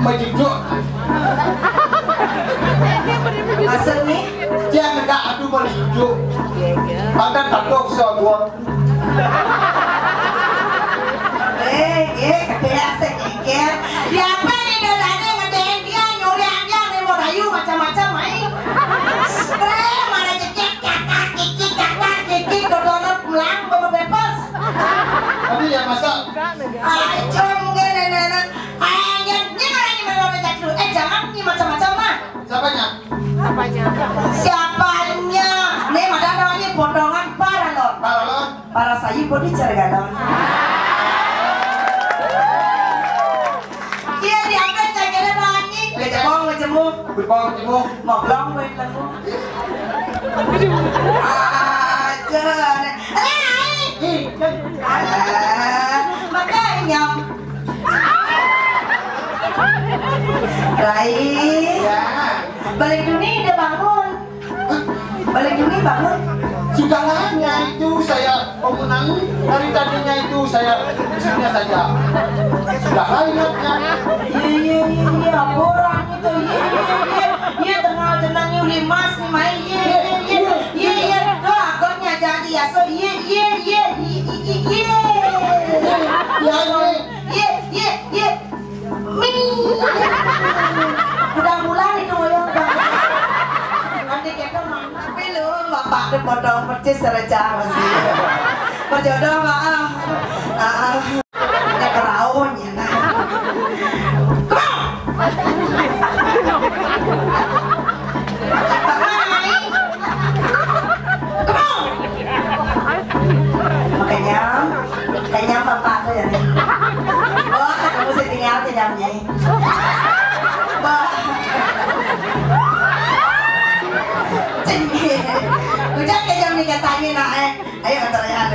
Majujuk. Asal nih? Dia enggak aduh majujuk. Bahkan takut semua. Kebiasa kikir. Siapa nih dadanya ngedein dia nyuri aja nih mau rayu macam-macam main. Spray mana cekik kiki kedonor pulang bawa bebas. Tapi ya masa? Acung gini nenek. Ayahnya ini mana nih mau becak dulu. Jangan nih macam-macam mah. Siapanya? Siapanya? Nih mana namanya potongan paralon. Paralon? Para sayu bodi cergadon. Berbau jemu, mau belong weh lagu. Makanya. Rai. Ya. Balik dunia udah bangun. Balik dunia bangun. Segalanya itu saya pemenang. Dari tadinya itu saya isinya saja. Sudah ingatnya. Iya, orang itu. Iya, tengah nyuri mas nih, main. Iya. Tuh, akhirnya jadi ya. So, iya. Udah mulai itu ngoyong bang. Nanti kita mana belum bapak dipotong percis secara masih. Berjodoh maaf. Ya kerawonnya nah. Makanya bapak tuh ya. Oh, kamu sih tinggal aja jamnya. Udah ke jam nih katanya nak ayo terlihat.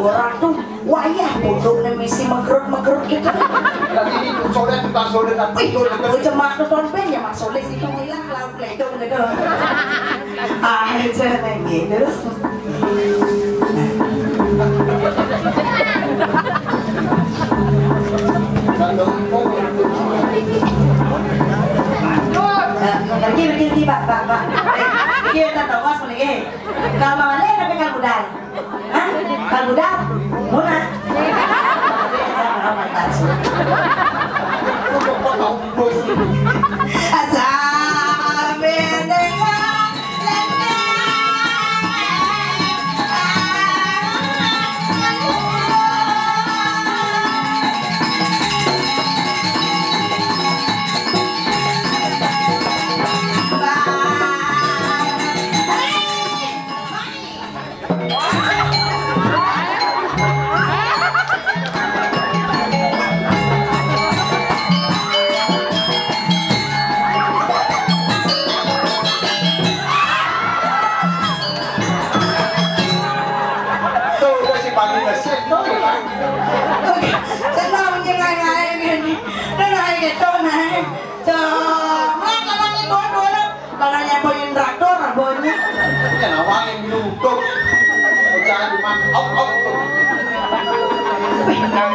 Orang tuh wayah bodoh nih misi megerut gitu. Lagi ini soleh tukang soleh kan betul. Cemak nonton band ya Mas Soleh itu hilang lalu itu gitu. Aja lagi terus. Pergi pak. Kita tahu mas lagi. Kalau mana tapi kan budal. Hah? Kan budal? Mana? Asal beda.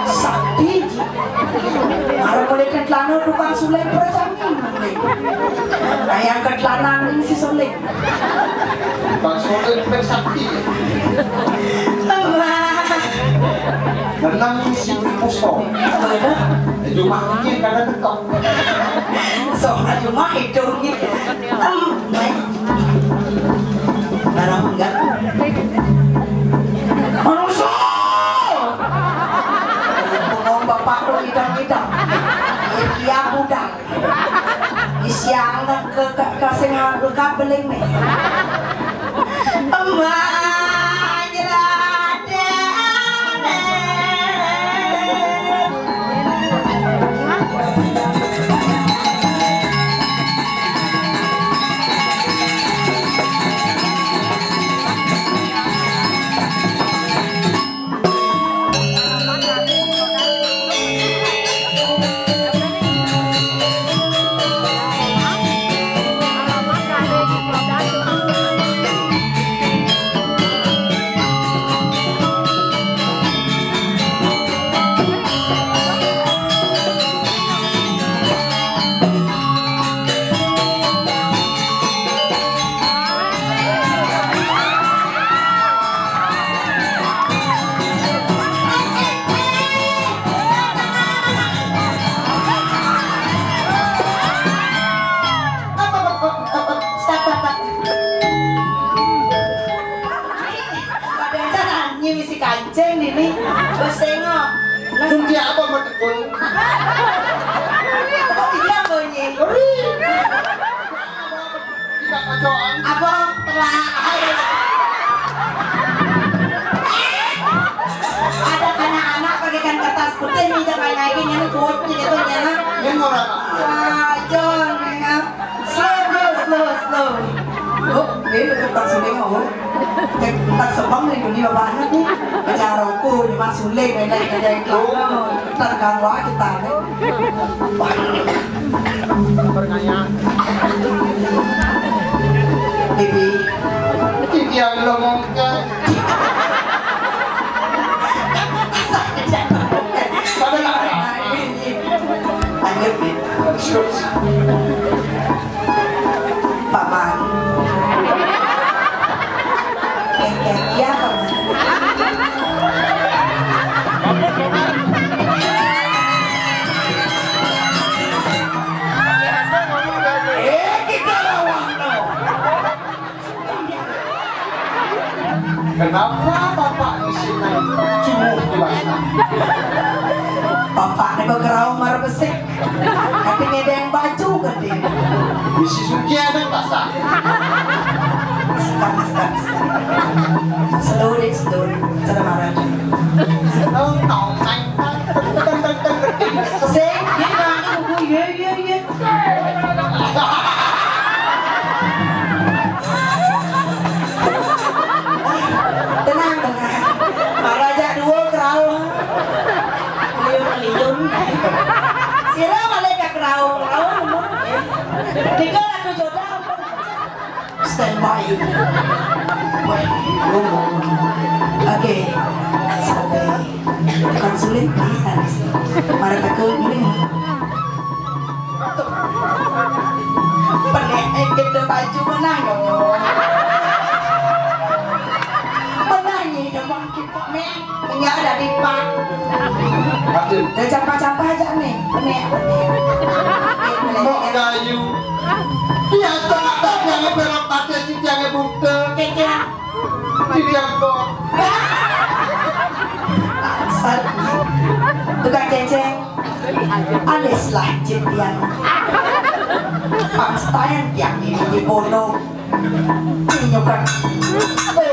Sakti, kalau boleh ketlana tukang sulai percangin, ayam ketlanan ini si sulai. Tukang sulai bersakti. Nenang si Pusto. Cuma ini karena dekat. Soalnya cuma hidungnya. Barang enggak. Manusia. Ngomong bapak lu hidang-hidang. Iya budak. Isiang ke kasih ngabel beling nih. Kunci apa metekun? Iya bunyi. Tidak kacauan. Apa telah ada anak-anak pakaikan kertas putih nih jangan lagi yang putih itu nyana. Yang orang Jangan slow. Oh, ini tukang suling oh. Tak sebang nih dunia banget nih. Cara aku di mas suling dari terkang wah kita nih. Bibi, ini yang ngomongnya. Pada nggak? Lanjut. Paman. Ya paman. Kita lawan no. Kenapa bapak di sini cuma dewasa? Bapak nih berkerau mar besik. Tapi ngedeng baju gede. Bisi suki ada pasang. Sekarang. Slow. Cara marah. Sing, dia nangis buku, iya. Tenang. Maraja dua kerau. Liun. Sira malaikat kerau. Tiga aku jodoh. Standby. Oke. Sampai konsulin kita nih. Mari takut ini. Penek kita baju menang dong. Menang nih demam kita nih. Ini ada di pak. Dan campa-campa aja nih. Penek. Mau kayu. Dia tak yang berapa pada si jangan buka. Kekeh. Tidak kok. Asal. Tukang ceceng. Alis lah jadian. Pangstayan yang ini di bono. Nyukan. Ada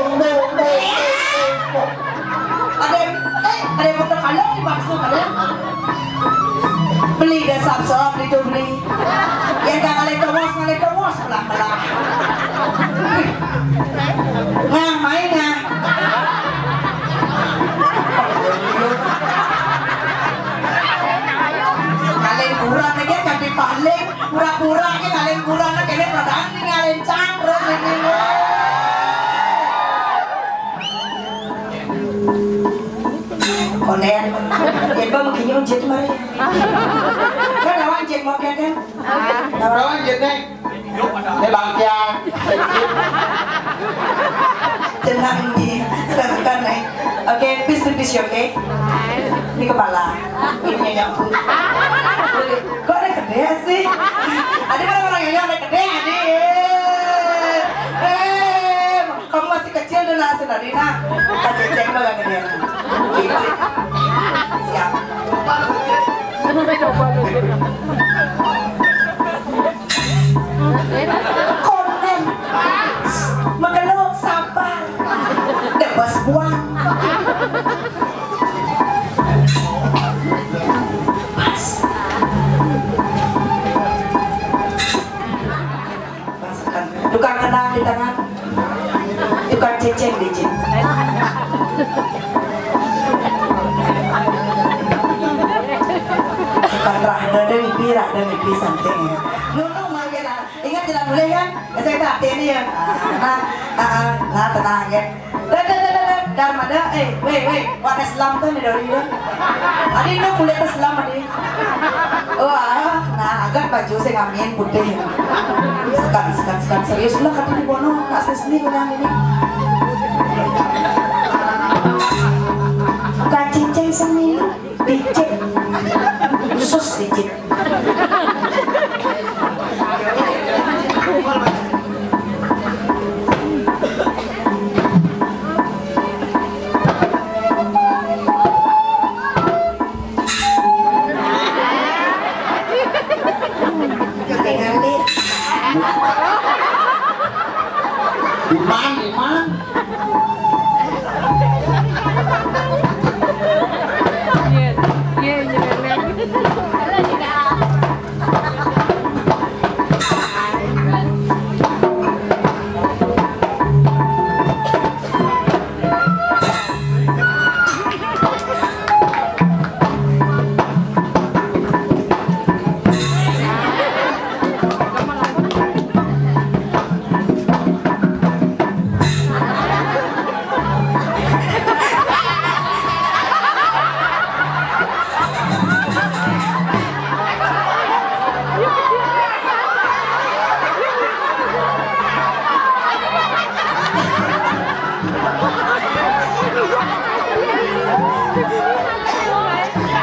yang betul kalian dimaksud kalian. Beli dah sab itu beli. Yang gak kalian termos belah. Nah mainnya. Kalian kurang lagi kan dibalik. Pura-pura ke kalian kurang lagi kalian padahal kalian cangkruk ini. Konen, dia bawa begini ujit mari. Kan lawan jek mau kan? Lawan jek nih. Ini bangkia. Tenang ini, piece oke? Ini kepala, ini yang kok ada gede sih? Ada orang-orang yang ada gede, adik. Kamu masih kecil dan nasi Nadina. Kaceceng lo gak gede. Siap. Konten. Magalo, sabar. Debas buang. Pas. Masukkan. Tukang kenang di tangan. Tukang ceceng di jin. Tukang rahda dan mimpi santai. Nunung mau kita ingat kita boleh kan? Saya tak ini ya. Nah tenang ya. Darmada, weh, warna Islam tuh nih dari dia. Adi no kuliah Islam adi. Oh nah agak baju saya ngamin putih. Sekan serius lah kata di bono, tak sesni kurang ini. Kaciceng seni, dicek, sus dicek. Iman.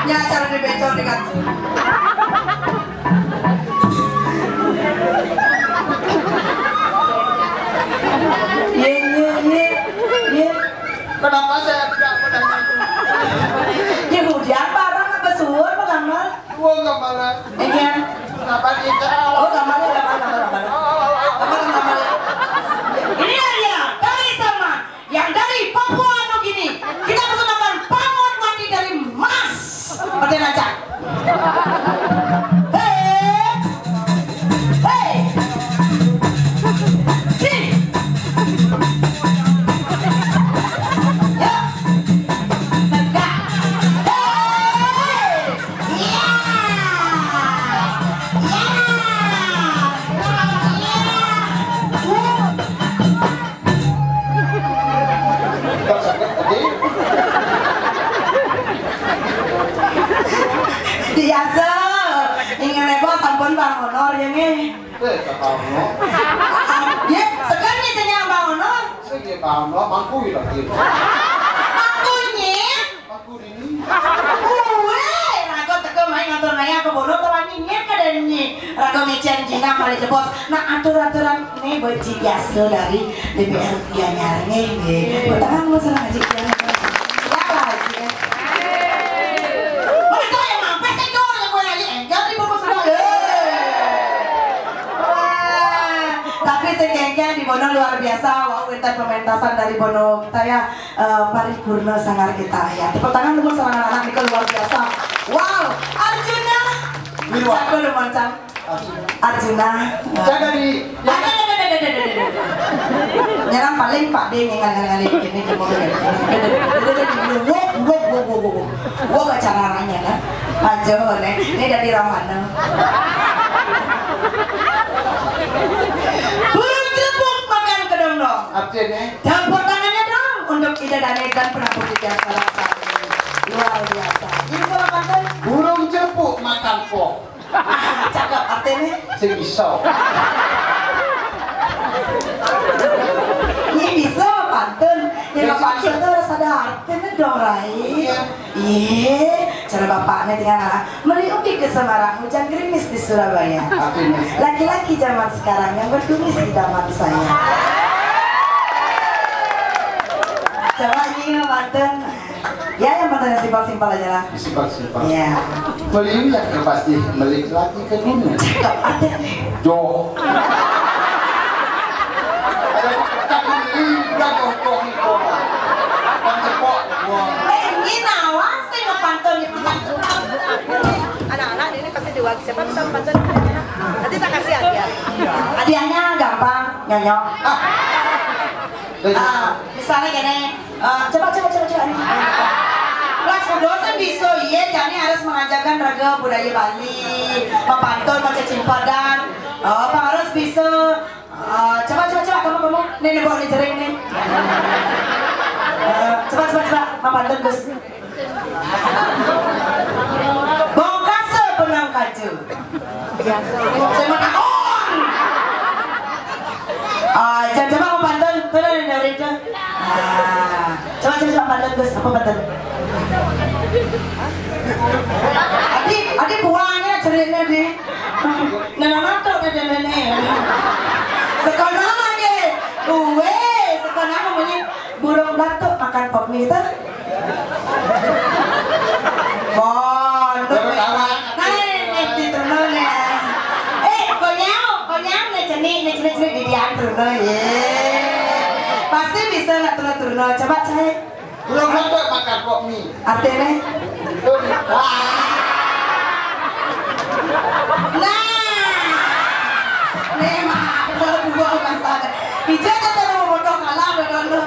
Ya cara dibecor dengan Kenapa saya tidak menanya itu? Yehudi apa orang apa suur apa gambar? Gua gambaran. Iya. Kenapa kita? Oh gambarnya. Ini dia dari sama yang dari Papua Nugini. Kita persembahkan Pangon Mati dari Mas. Pakai aja. Biasa, ingin repot sampun Bang Honor ya nih. Ya, sekarang misalnya Bang Honor. Saya Bang Honor, mangku lagi. Mangkunya? Mangku ini. Weh, rago teko main ngatur naya ke bodoh tawaninya kadangnya. Rago mecen jina mari jebos. Nah aturan-aturan nih beci biasa dari DPR dia nyarnya nih. Bertangan masalah ngaji dia. Sekengkeng di Bono luar biasa, wow kita pementasan dari Bono kita ya paripurna sangar kita ya. Tepuk tangan dulu sama anak-anak itu luar biasa. Wow, Arjuna, jago lu macam Arjuna. Jaga di. Nyerang paling Pak D ngali begini di mobil. Wow gak caranya kan? Ajo nih, ini dari Ramana. Burung jebuk makan kedong dong. Artinya? Tepuk tangannya dong untuk Ida Dane dan penabur tiga salah satu. Luar biasa. Ini kalau kata burung jebuk makan pok. Cakap artinya? Sing bisa. Ini bisa pantun. Yang pantun itu harus ada artinya dong. meraih. Iya, cara bapaknya tinggal beli ubi ke Semarang, hujan gerimis di Surabaya. Laki-laki zaman sekarang yang berkumis di zaman saya. Coba ini mantan. Ya yang mantannya simpel-simpel aja lah. Simpel-simpel. Iya. Beli ya pasti beli lagi ke dunia. Cakep ada nih. Jo. Ini nawan sih ngepantun itu. Anak-anak ini pasti diwak siapa bisa pantun nanti tak kasih hadiah. Hadiahnya gampang, nyonyok. Misalnya gini, coba. Kelas kedua kan bisa, iya, jadi harus mengajarkan raga budaya Bali, mempantun, macam Padang. Pak harus bisa. Coba, kamu, nih bawa nih jering nih. Coba, mempantun Gus. Bongkar sebenang kaju. Saya mau takon. Coba mempantun, bener dari itu. Coba mempantun Gus, apa pantun? Adik buahnya ceritanya di. Nenek sekolah aja, sekolah namanya burung batuk makan pop mie itu. Bon, nih diturun ya. Konyang nih cenik di diaturun ya. Pasti bisa nak turun. Coba cek. Burung batuk makan pop mie. Artinya? Nah, nih mah dua masalah. Hijau tuh mau bodoh kalah dulu.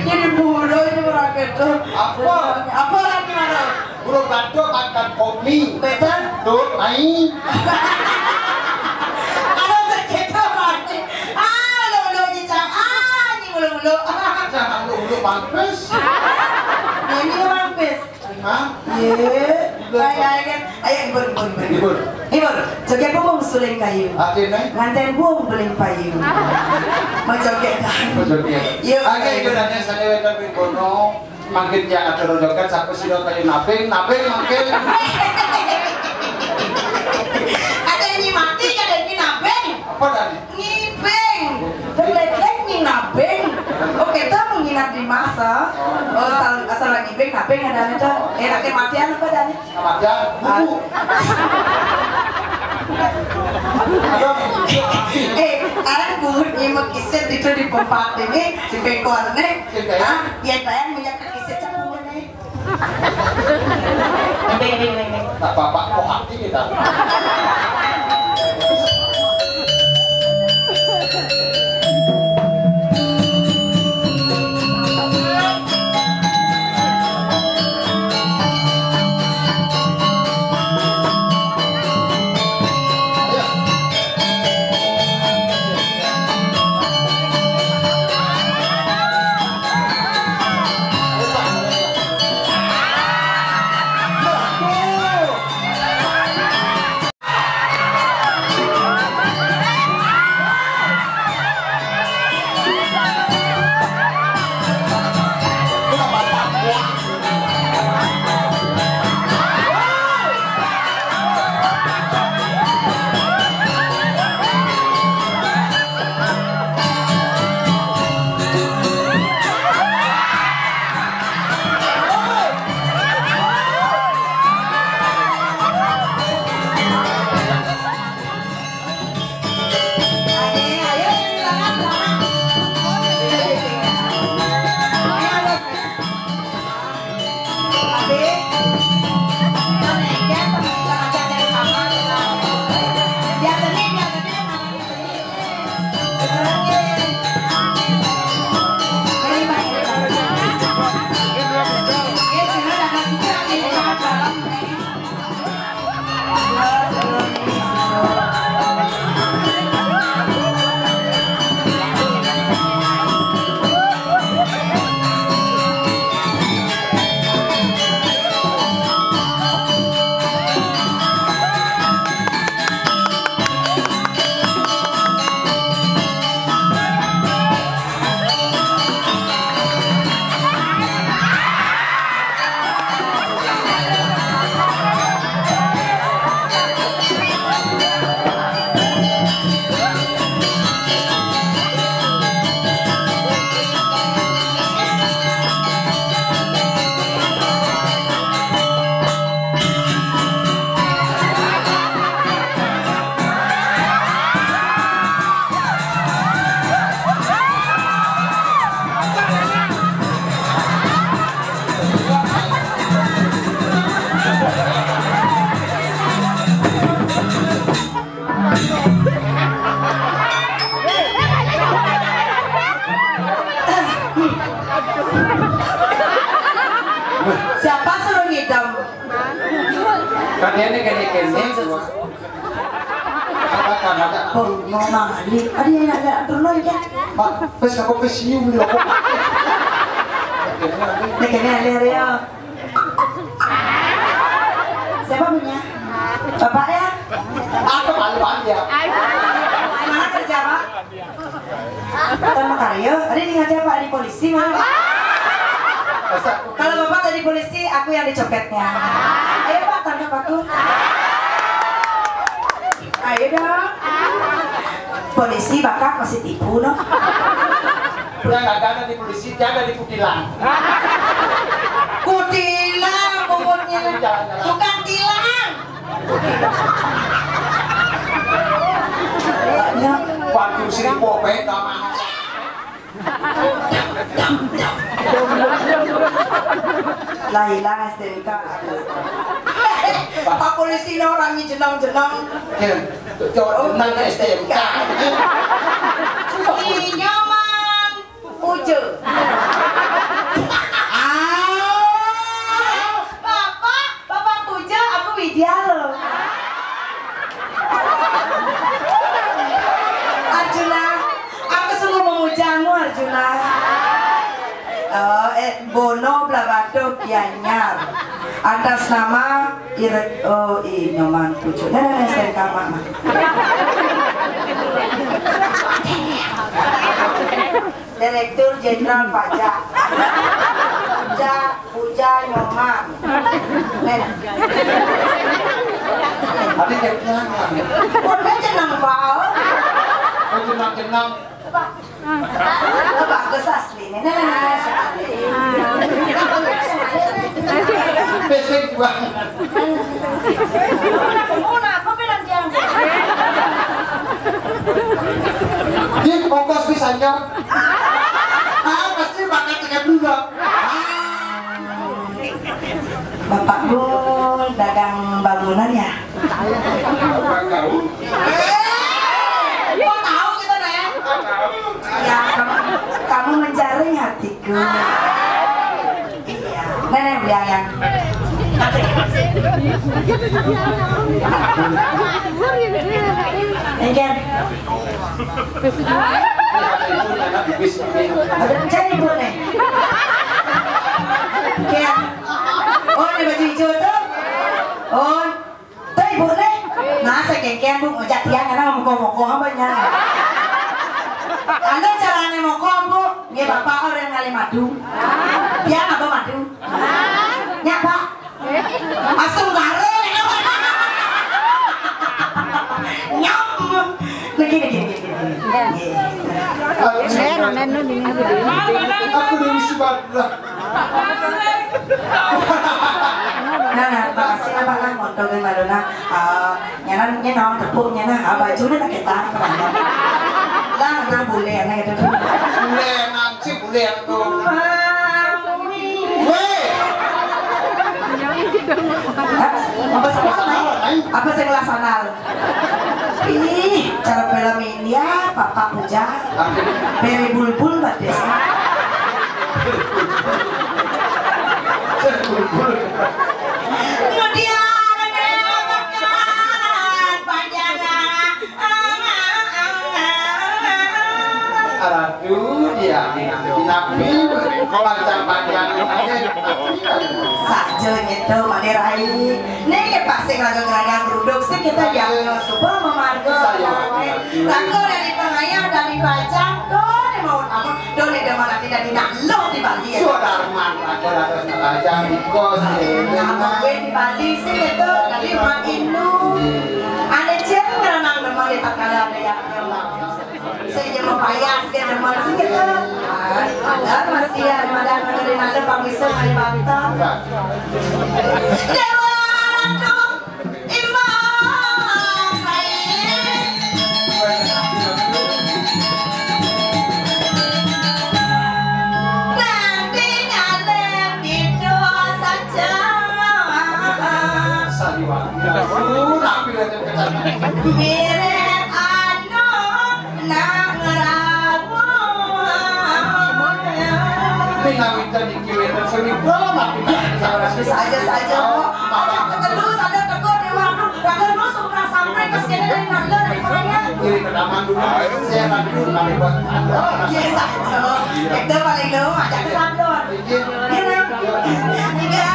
Ini bodoh ini orang itu. Apa lagi mana? Burung batuk makan pop mie. Betul. Tuh, main. Ada sekitar mati. Lo nyicang. Ini mulu. Jangan lu mampus. Ini mampus. Hah? Ayo ibur. Joget bumbung suling kayu. Akhirnya? Nganten buung beling payu. Mau joget kan? Yuk. Oke, itu nanti saya wetan kono. Makin yang ada rojokan sampai sih kayu naping makin. Ada ini mati, ada ini nabeng. Apa tadi? Ngibeng. Terlek nih nabeng. Oke, kita menginap di masa. Asal lagi ngibeng nabeng ada nih tuh. Rakyat matian apa tadi? Kematian, buku. Kalian buat nyimak kiset itu di pempat ini di bengkol nih. Ya saya punya kiset cakung nih. Beng. Tak bapak kok hati kita. Kalian kene semua. Oh, mau mali. Ada terus ya. Pak, pes aku pesium lho. Kene ada ya. Siapa punya? Bapak ya? Aku malu aja. Mana kerja Pak? Sama Karyo. Ada di ngajar Pak di polisi mana? Kalau Bapak tadi polisi, aku yang dicopetnya. Ayo Pak, tangkap aku. Ayo dong. Polisi bakal masih tipu no. Udah nggak ada di polisi, dia ada di kutilang. Kutilang pokoknya. Bukan tilang. Waktu sini popet sama. Lah hilang STNK. Pak polisi ini orangnya jenang-jenang. Jenang STNK. Nyaman Ujo. Bapak Ujo, aku Widya loh. Arjuna, aku sungguh memujamu Arjuna. Bono Blabado Gianyar atas nama Nyoman Pucuk. Nah, STNK Mama. Direktur Jenderal Pajak. Puja Nyoman. Nena. Ada jenang. Udah jenang Pak. Jenang. Bagus asli. Nena. Pesek bang. Apa bilang jangan? Dia fokus bisanya. Pasti bakal tegak juga. Bapak Bul dagang bangunan ya? Kok tahu gitu Nen? Ya kamu mencari hatiku. Iya. Nenek beli ayam. Engken. Cari ibu nih. Ken. Oh, ini baju hijau tuh. Oh, tuh ibu nih. Nah, saya kengken bu ngajak tiang karena moko-moko apanya. Anda caranya moko bu, nggih bapak orang ngali madu. Tiang apa madu? Nyak pak. Asam garing. Nyam. Begini. Aku dari Subadra. Nah, makasih lah Pak Lang, untuk yang baru nah, nyanon tepungnya nah, bajunya tak kita, lah nggak boleh, nah itu tuh. Boleh nanti boleh tuh. Apa sih ngelasanal? Ih, cara film ini ya, Papa Puja, beri bulbul mbak Desa. Aduh dia nabi panjang-panjang aja saja gitu Maderai nih pasti lagu kerana geruduk sih kita jangan super memarga lagu dari pengayah dari bajang tuh di mau kamu tuh di mana tidak lo di Bali ya Sudarman ada bajang di kos di Bali sih gitu dari rumah Inu ada ceng renang memang di Takala ada yang saya jangan payah saya jangan sih gitu ada masih ada dari mana pangisa dari Banten Dewa Imam nanti nyalem itu saja Saliwan nabi dari kecil mirip anu nak ngerawu nabi dari kiwin dan seni berapa saja kok ada terus ada tegur pas kena dari Nando dari mana? Kiri kedaman dulu. Saya akan dulu kami buat anda. Iya saja. Itu paling lu ajak ke Sablon. Iya. Iya.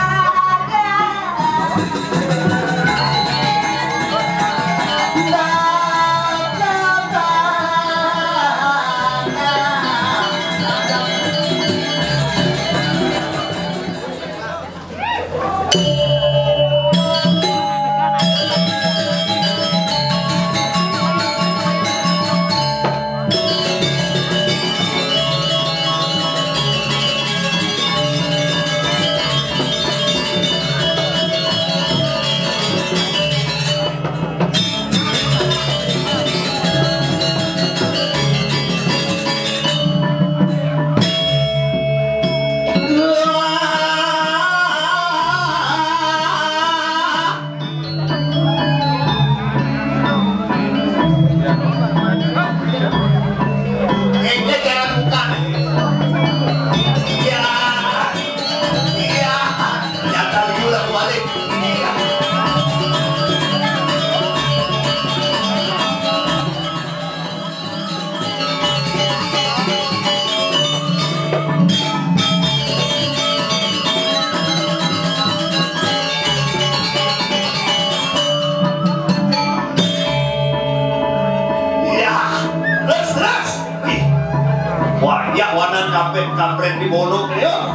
Kampret di bolong ya.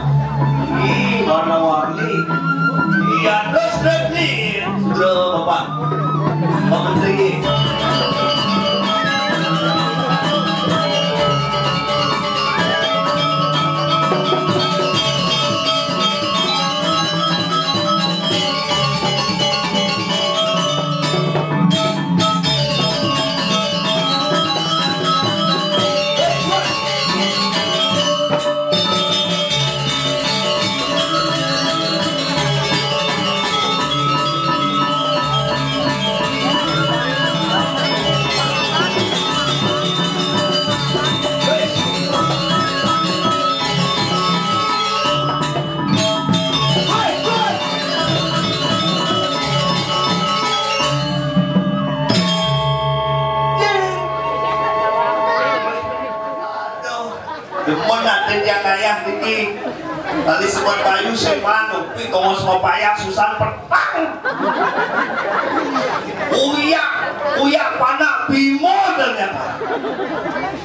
Ih, warna-warni. Iya, terus nih. Sudah, Bapak. Pak Menteri. Ayah Titi tadi sebuah bayu semanu tapi kalau semua payah susah petang uyak pana Bimo ternyata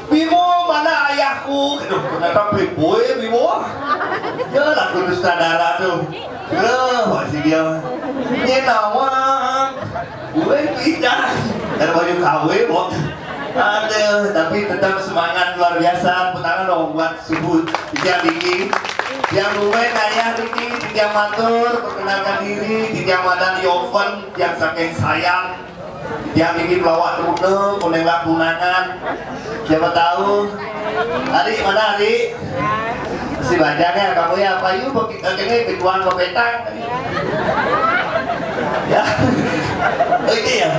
Bimo mana ayahku aduh ternyata Bimo ya Bimo ya lah kudus darah tuh masih dia ini nawang gue pindah dari baju KW kok. Aduh, tapi tetap semangat luar biasa. Putangan dong buat subuh tiga dingin. Yang lumayan ayah Riki, tiga matur, perkenalkan diri, tiga madan di oven, yang saking sayang, yang ingin pelawak terunuk, kunenglah tunangan. Siapa tahu? Ari mana Ari? Si bajanya kamu ya apa yuk? Ini kejuan ke petang. Ya, oh ini ya.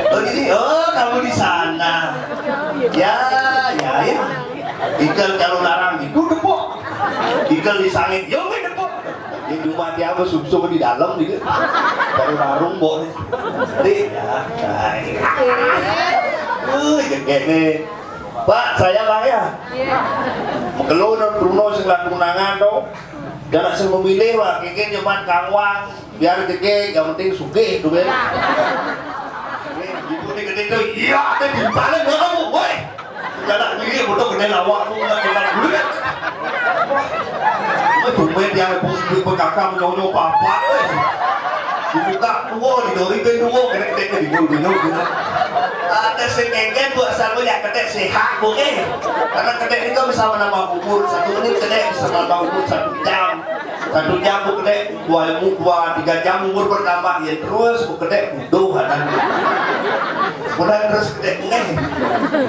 Oh ini, oh kamu di sana. Ya. Ikan kalau larang itu depok. Ikan di sangit, yo depok. Di rumah dia apa sub-sub di dalam gitu. Dari warung bo. Di, gini. Pak, saya lah ya. Kalau Bruno setelah tunangan tuh, jangan sih memilih pak. Kiki cuma kangwang, biar kiki yang penting sugih tuh kan. Gede tuh, iya ada di balik nggak kamu, boy. Jangan begini, bodoh gede lawak tuh nggak jalan dulu kan. Tumben yang kakak menyonyo papa, dibuka tuwo, didorikan tuwo, gede bingung. Ada sekengken buat selalu ya kedek sehat boleh, karena kedek itu bisa menambah umur 1 menit kedek bisa menambah umur 1 jam. 1 jam bu kedek 2-3 jam umur bertambah ya terus bu kedek butuh ada. Kemudian terus kedek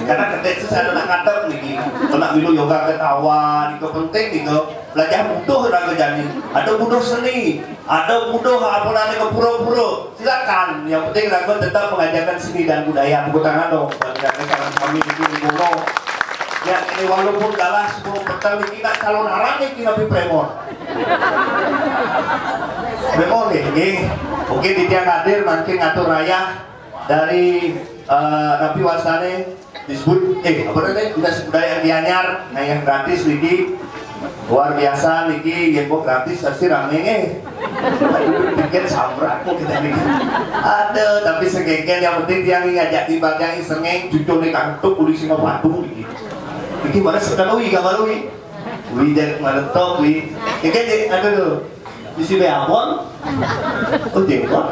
karena kedek itu saya nak ngadep nih, kena dulu yoga ketawa, itu penting gitu. Belajar butuh raga jadi, ada butuh seni, ada butuh apa namanya pura-pura. Silakan, yang penting raga tetap mengajarkan seni dan budaya. Tepuk tangan dong, karena kami di Bono. Ya ini walaupun kalah 10 petang kita calon arang ini kita premon. Premon nih, oke di tiang hadir makin ngatur raya. dari Rapi Wasane disebut apa namanya dinas budaya Gianyar yang gratis niki luar biasa niki gembok gratis pasti rame pikir samra aku kita niki ada tapi sengengken yang penting dia ngajak tiba yang sengeng cucu nih kantuk polisi ngapatu niki mana sekalui kamarui wi dan mana tok wi niki ada tuh isi beabon oh jenggot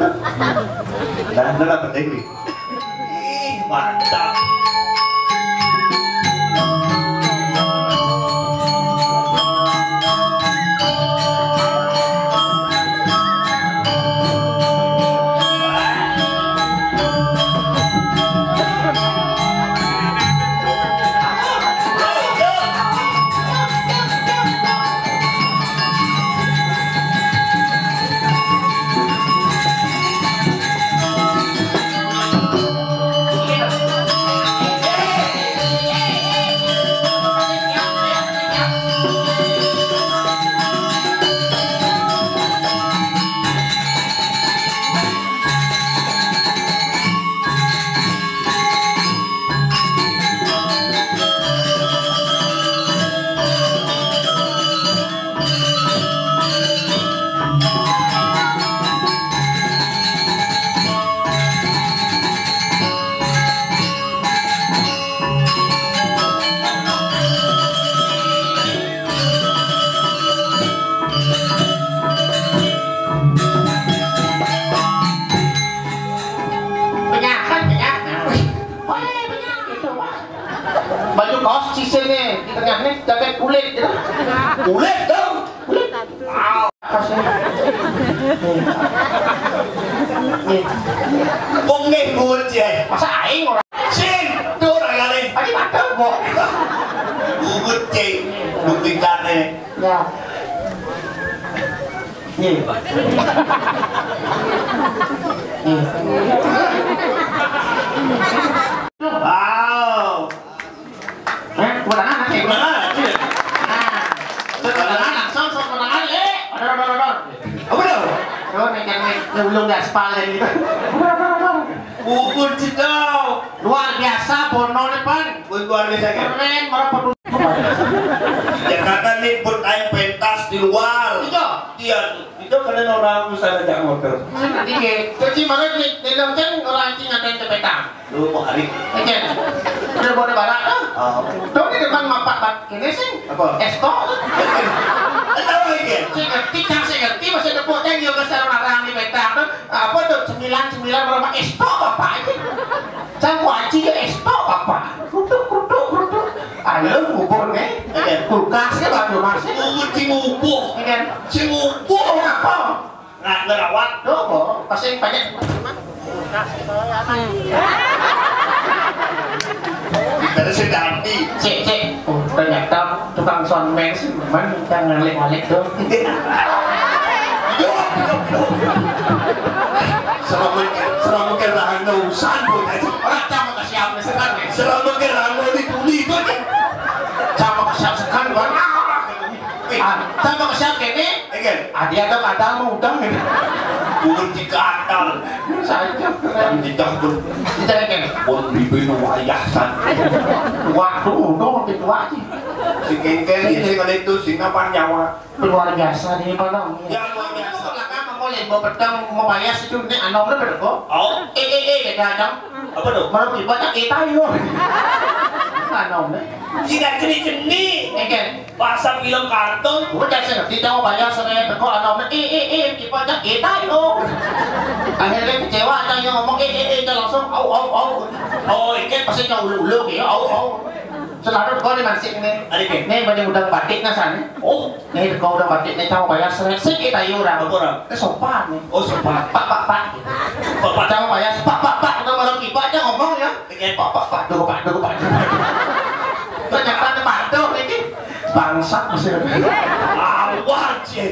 nah apa tadi mantap. Baju kaos cisir nih, di tengah nih jaket kulit gitu. Kulit dong. Kulit. Wow. Bonge buat sih. Masa aing orang Sin, tuh orang kali. tadi batal kok. Buat sih, buktikannya. Ya. Nih. Nih. Wow. Kemenangan nanti. Gimana? Kemenangan langsung kemenangan Odor. Apa dong? Terus yang belum gaspal gitu. Bukun cidau. Luar biasa Bono depan. Luar biasa kan? Keren, merah Jakarta nih bertayang pentas di luar. Iya, itu kalian orang bisa ngajak motor. Jadi mana nih, dalam kan orang Cina ngatain ke petang. Lu mau hari? Oke, udah boleh barat tuh. Tuh di depan mapak kini sih. Apa? Esko. Tahu lagi? Saya ngerti masih ada poteng juga orang di petang tuh. Apa tuh 99 berapa esko bapak aja. Saya wajib ya esko bapak. Kutuk. Ayo kubur nih. Kulkasnya baru masih. Cimubuh. Cimubuh apa? Nggak ngerawat. Tuh kok pasti banyak. Dari sedanti. Cek. Oh, ternyata tukang soundman sih memang kita ngalek-ngalek tuh. Serang mungkin rahan nausan pun aja. Orang sama kesiap sekarang nih. Serang mungkin rahan mau dituli itu aja. Sama kesiap sekarang kan. Sama kesiap kene. Dia ada kadang mau udang nih. Bukan dikatal. Saja. Yang dicabut. Kita kene. Pun dibinu wayasan. Waktu udah waktu tua aja. Si kengkel ini kalau itu singapan nyawa. Luar biasa nih kalau. Ya luar biasa. Mau lihat bawa pedang mau bayar itu nih anomnya berapa? Oh. Kadang. Apa tuh? Malah banyak kita yuk. Anomnya. Jika ceni-ceni. Pasang film kartun. Bukan saya ngerti tahu bayar saya berko anomnya. Banyak kita yuk. Akhirnya kecewa aja yang ngomong langsung au. Oh, ini pasti yang ulu-ulu ya au. Selalu kau ni masih ni. Adik Ni banyak udang batik na sana. Oh, Ni kau udang batik ni tahu bayar saya. Kita yuk orang. apa orang? Sopan ni. Oh, sopan. Pak. Bapak. Jangan bayar pak. Udah malam kipas aja ngomong ya. Pak. Duh pak. Ternyata ni patuh ni. Bangsat mesti. Wajib.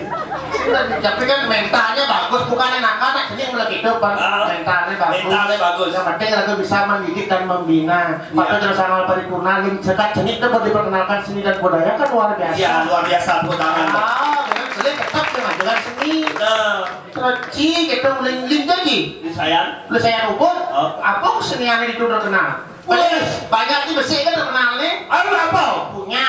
Tapi kan mentalnya bagus, bukan anak-anak ini mulai hidup kan. Mentalnya bagus. Mentalnya bagus. Yang penting lagu bisa mendidik dan membina. Maka terus amal paripurna lim cekat jenik itu buat diperkenalkan seni dan budaya kan luar biasa. Iya, luar biasa. Tepuk tangan. Dengan seni tetap kemajuan seni. Terci gitu melingling jadi. Ini sayang. Lu saya ruput. Oh. Apa kesenian itu udah kenal? Banyak sih bersih kan kenal nih. Anu apa? Punya.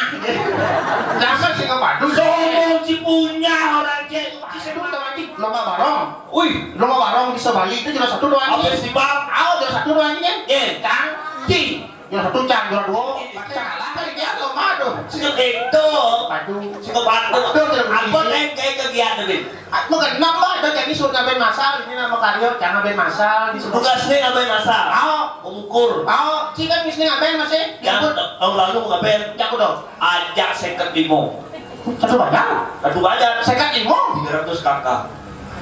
Jangan sih nggak padu. Sombong si punya orang cek. Sedul teman di lomba barong. Wih, Lomba barong di Sobali itu juara satu doang. apa sih bang? Juara satu doang ini. Cang. Ci. Juara satu cang, juara dua. Kalah kali dia lomba tuh. Singkat itu. Padu. Singkat padu. Apa kayak kegiatan ini? Aku kan nambah ada jadi suruh ngapain masal ini nama karyo jangan ngapain masal di sebelah. Tugasnya ngapain masa? Mengukur. Cik kan mesti ngapain masih? Yang tahun lalu ngapain? Jago dong. Ajak seket limo. Satu banyak. Satu banyak. Sekat limo. 300 kakak.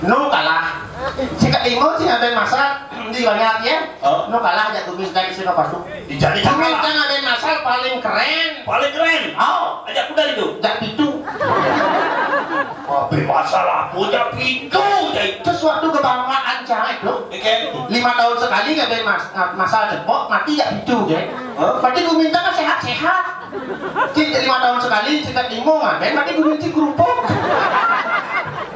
No kalah. Sekat limo sih ngapain masal di banyak ya. No kalah aja tuh minta di sini padu. Dijadi Minta kakak. ngapain masal paling keren. Paling keren. Ajak kuda itu. Jak pitu. Apa masalah? Punya pintu. Sesuatu kebanggaan jangan itu. Oke. 5 tahun sekali ngapain masal cepok mati jak pitu ya. Berarti gue minta kan sehat-sehat. Cik 5 tahun sekali sekat limo ngapain mati gue minta kerupuk.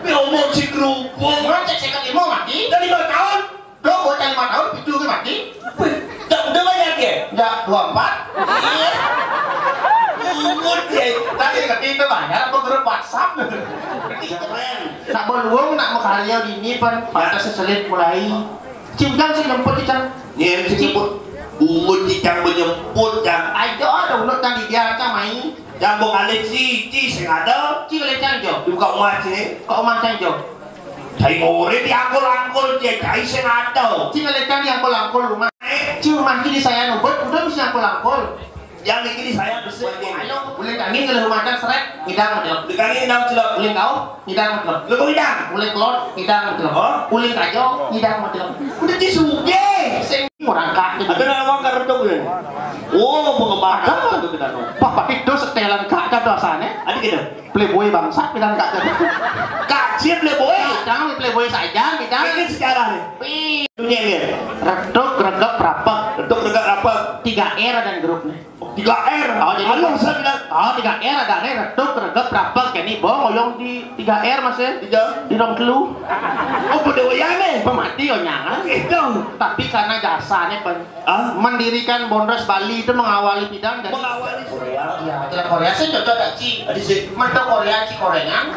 Ngomong si kerupuk. Orang cek sekat limo mati. Udah 5 tahun. Lo buat 5 tahun pitu gue mati. Udah banyak ya? Ya 24. Iya. Umur ya. Tadi ketika itu banyak apa grup WhatsApp. Keren. Nak beluang nak makarya ini pan pantas seselit mulai. Cimdang sih jemput ikan. Nih si jemput. Umur cicang menyemput yang Ayo ada ulut tadi dia macam main. jambung alik cici sing ada. Cik boleh canjo. Dibuka emas ini. Kau omah canjo. Cai murid diangkul-angkul dia cai sing ada. Cik boleh canjo yang kolangkol rumah. Cik rumah kini saya nubut udah mesti yang kolangkol. Yang ini saya besar. Ayo boleh kangin kalau rumah kan seret hidang macam. Dikali enam celok. Boleh kau hidang macam. Lu kau hidang. Boleh kelot hidang macam. Oh. Boleh kajo hidang macam. Udah disuge. Sing orang kaki. Ada nama kartu ya. Oh, mengembangkan itu kita no. Pak itu setelan kak kan dosanya. Ada kita. Playboy bangsa kita kak kan. Kacir le boy. Jangan playboy saja kita. Ini sekarang nih. Pi. Dunia ini. Redok regep rapat. Untuk dekat apa? 3R dan grupnya. 3R. Oh jadi Halo saya bilang. 3R ada nih redok regep rapat kayak nih bong oyong di 3R mas ya. Di dom telu. Oh budayanya. Pemati onyangan. Itu. Tapi karena jasanya mendirikan Bondres Bali itu mengawali bidang dan Mengawali Korea. ya dalam Korea sih cocok gak sih? Tadi sih. Mentok Korea si Korengan.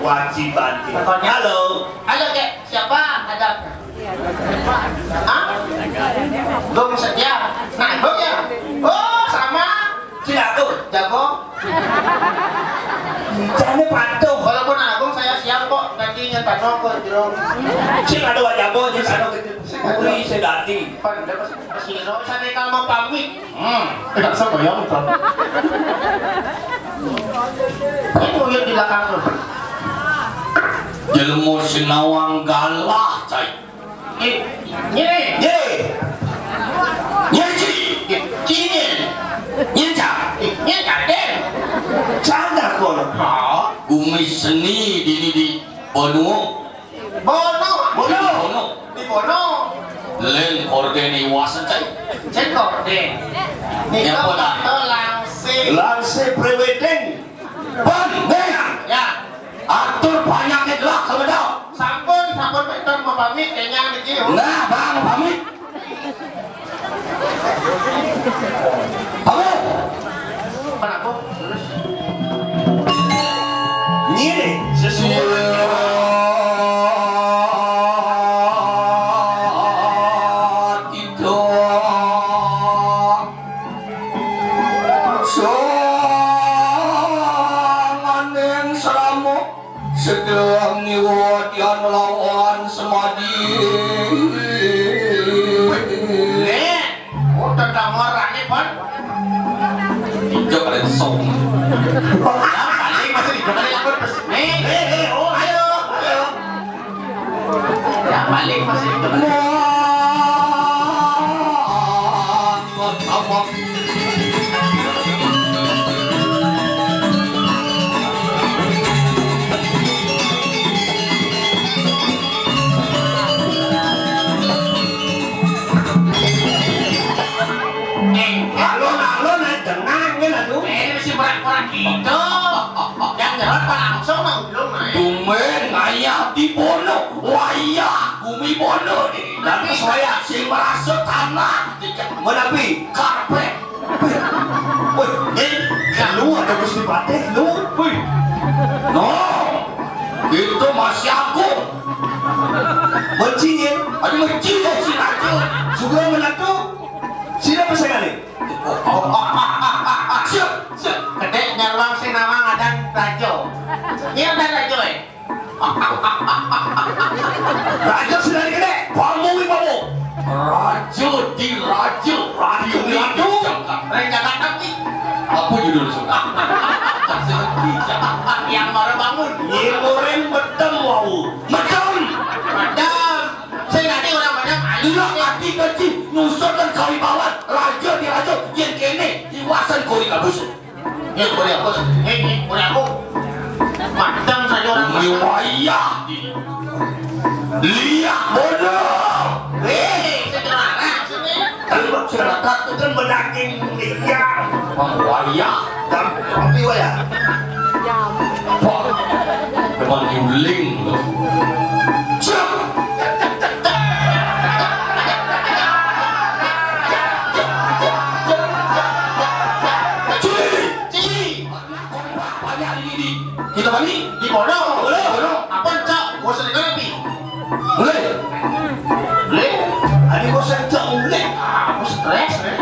Wajib banget. Contohnya. Halo. Halo kek, siapa? Ada. Hah? Gong setia. Nah, gong ya? Oh, sama. Tidak tuh. Jago. Jangan patuh. Walaupun Agung saya siap kok. Nanti nyetak ke jeruk. Cing ada wajah boh, cing ada kecil. Ui, saya ganti. Pan, dapat masih no. Saya kalau mau pamit. Tidak sama ya, betul. Ini mau lihat di belakang tuh. Jelmo sinawang galah cai. Ini. Ye. Nyeji, Ini. nyeja, Ini kaden. Canda kau. kumis seni di Bono, Bono. Bono, Di Bono. len ordeni wasan cai. Cekok deh. Ini Yang kau bola. tahu langsing. Langsung prewedding. Ban, neng, Ya. atur banyak gelak kebedak. Sampun betul mau pamit kayaknya begini. Nah, bang pamit. Halo, Pan aku. Terus. Ini sesuai. sedang niwadian lawan semadi. Nih, tentang orangnya Pan. Hijau kalian sok. Ya, balik masih di balik aku terus. Nih, oh ayo. Ya, balik masih di balik. Alon-alon tenang kan Ini masih berat-berat gitu. Yang nyerot langsung mau belum naik. Tumen dibono waya bumi bono nih Tapi saya si merasa tanah menapi. karpet Woi, lu ada Gusti Patih lu. wih no itu masih aku Mencinya, ada mencit si raja juga menatu. Sila pasangan siap Gede nyarwang sing nama ngadang rajo. Iya ada rajo Raja sudah gede. Pamu ibamu raja di raja radio Rajo. Jakarta Raja Jakarta ki. apa judul suka Yang baru bangun. Nyimurin betem wau. macam Madam. Saya nanti orang banyak Ila hati kecil nyusulkan kawibawan raja di raja yang kene diwasan kori kabus Ya boleh aku. Boleh aku. Madam saja orang umi wayah liak bono saya terlarang sini. Kan bedaking liar. bang wayah Dan kopi waya. apa depan yuling siap Ci. banyak ini kita balik Di bodoh. Bodoh. Apa cak? Gua sedih lebih. mulai Boleh. Adi bosan cak mulai. Aku stres deh.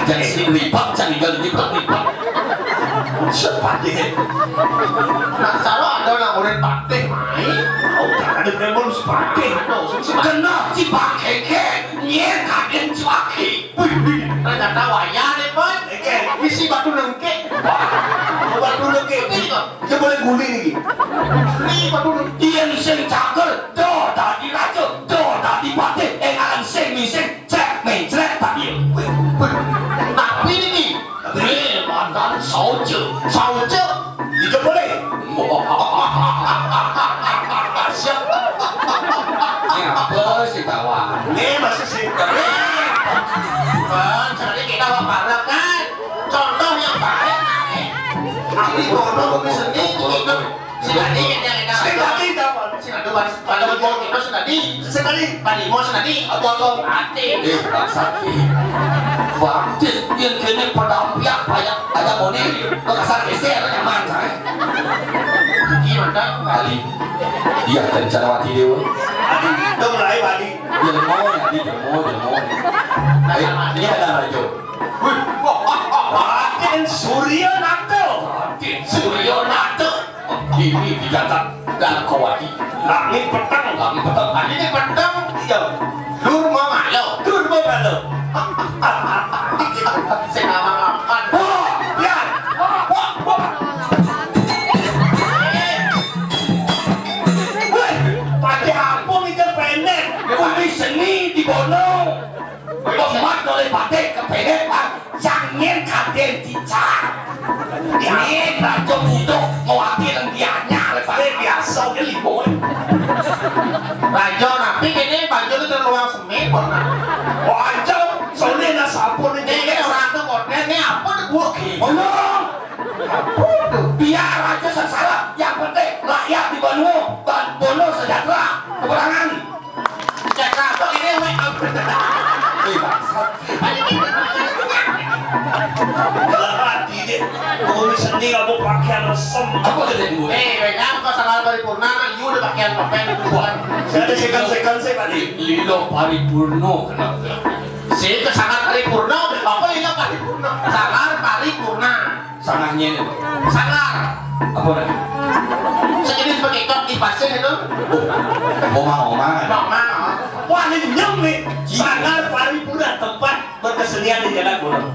jangan sering lipat jangan tinggal lipat Sepatih. Nah, kalau ada orang udah patih main. Kau tak ada premon sepatih. Aduh, sih kena cipak keke nyen kaden ciwaki ternyata wayah deh, Pak. Oke. Misi batu nengke. Buat dulu ke. Kita boleh guli nih. Ini batu nengke. yen sing cakel do dadi raja do dadi patih aran sing mising cek mencret tadi Tapi ini mantan sauce sauce. Kita boleh. Siap. apa sih tawa Masih sih. Jadi kita apa kan? Contoh yang baik. Ahli bodoh seni itu. Sinadi kita. Sekali dapat. Sinadi pada bodoh itu sinadi. Sekali. Palimo sinadi. Bodoh hati. sakit Faktis yang kini pedampiak banyak aja moni lo kasar geser nyaman saya Gimana? kali dia kencarawati dewa Adi, dong lai Adi. dia mau ya dia mau dia ada rajo Raden Surya Nato. Suryo Nato ini dicatat dan kawati Langit petang. kami petang Ini pedang. Iya. Dur mau malu. Turbo Malo. Saya nama mapan. Ya. Woi, pakai apa itu pendek? Kami seni di bono Tomat oleh pakai kepedet bang jangan kaden dicak ini raja butuh mewakil yang dianya Pakai biasa ke libur. Rajo napi ini baju itu terluang semen. Wajah, soalnya sabun Ini orang tuh korden ini apa tuh gua bono biar raja sengsara yang penting rakyat di bono dan bono sejahtera keberangan Jakarta apa ini weh? Hati deh. Kau seni kamu pakaian resem. apa jadi gue Bagaimana kau sangat paripurna? You udah pakaian pakaian itu bukan? Saya ada sekan saya tadi. lilo paripurno kenapa Si sangat paripurna. Apa ini paripurna? Sangat paripurna. sangatnya ini Sangat. apa lagi Sejenis pakai kok di pasir itu. omang-omangan Mama. Wah ini nyem nih. Sangat paripurna tempat berkesenian di jalan Gunung.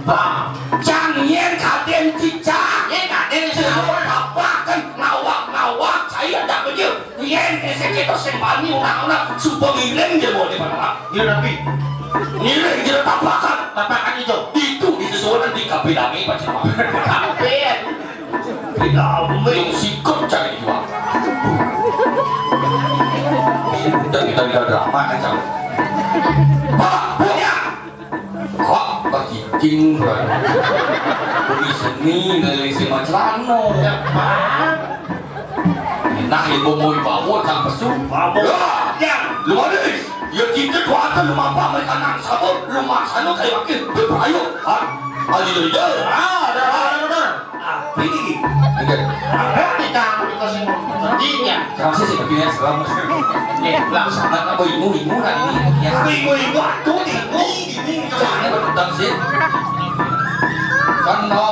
jangan kaden dicak Ini kan ini sahur. apa kan ngawak saya tak begitu yen kita sembani orang-orang supaya ngiling dia mau di mana Dia nabi. ngiling dia tapakan Tapakan itu. itu disesuaikan di kapilami macam apa Kapan? Tidak yang sikap cari jual kita drama kan pak punya kok bagi kucing bumi seni dari si Macrano nah ibu mau bawa kan pesu Ya, lu ada ya cinta tua kan lu mampu mereka nang sabun lu maksana kayak wakil berpayu ali dari ada. Apa ini? Apa nih kamu dikasih pentingnya? Terasa sih begini sekarang Nih, langsung. apa ibu kan ini ya Ibu aduh ini. jangan bertentang sih karena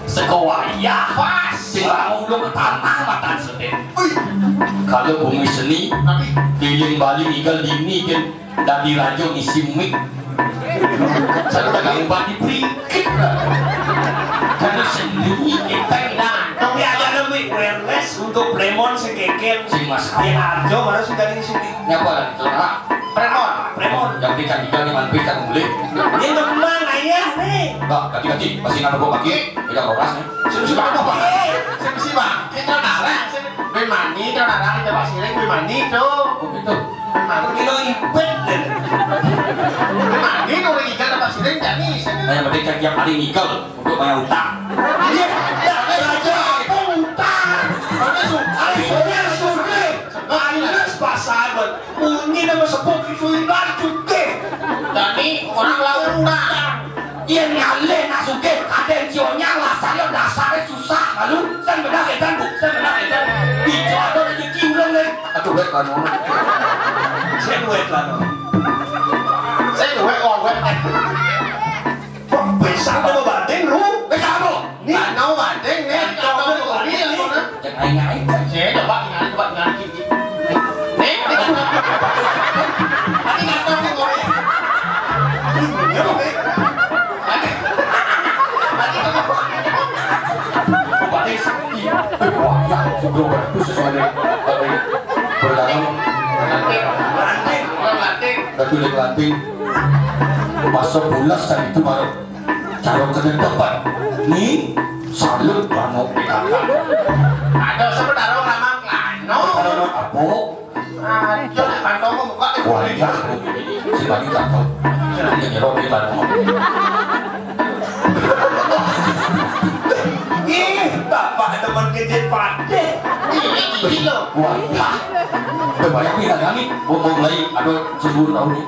sekawaya silang ulung tanah matan sedih kalau bumi seni keliling balik igal dini kan dari rajo isi mik saya tegang badi berikit karena seni kita Tapi ada lebih wireless untuk Premon sekeken sing mas di Arjo mana sudah di sini. nyapa dan celana Premon. yang berikan ikan yang manfaatkan boleh Ini teman ayah nih. enggak kaki masih nggak bawa kaki tidak roras nih Siapa apa? Siapa? Kita darah. Bemani, kita darah kita pasirin bemani tuh. oh gitu Kita ipet deh. Bemani tuh orang ikan kita pasirin jadi. nah yang penting kaki yang paling ikel untuk bayar utang Iya, raja utang. Akhirnya sore. Alias pasaban. Mungkin nama sepuk isuinan juga. Jadi orang lawan utang. dia nyale nasuke kadang cionya lah saya dasarnya susah lalu saya benar edan bijo ada rezeki ulang nih aduh wek kan ono Saya duit lah. Saya gue orang. Kok bisa apa batin lu? kamu Nggak tahu bandeng nih. Nggak tahu ini yang mana. jangan ngai Saya coba gini. Nih. Tadi nggak tahu nih gue. Ya, oke. balik sekali wah ya sebelum itu sesuai dari berdalam Lanting. tapi latih masuk bulas dan itu baru calon ke depan nih salut kano kakak Ada sebenarnya orang Klano. kalau apa Aduh, kantong mau buka deh. wah ya si bagi kakak ini nyerok di badan Ih, bapak teman kecil pade. Ini gigi loh. wah ya kebanyak kita kami mau mulai ada 10 tahun nih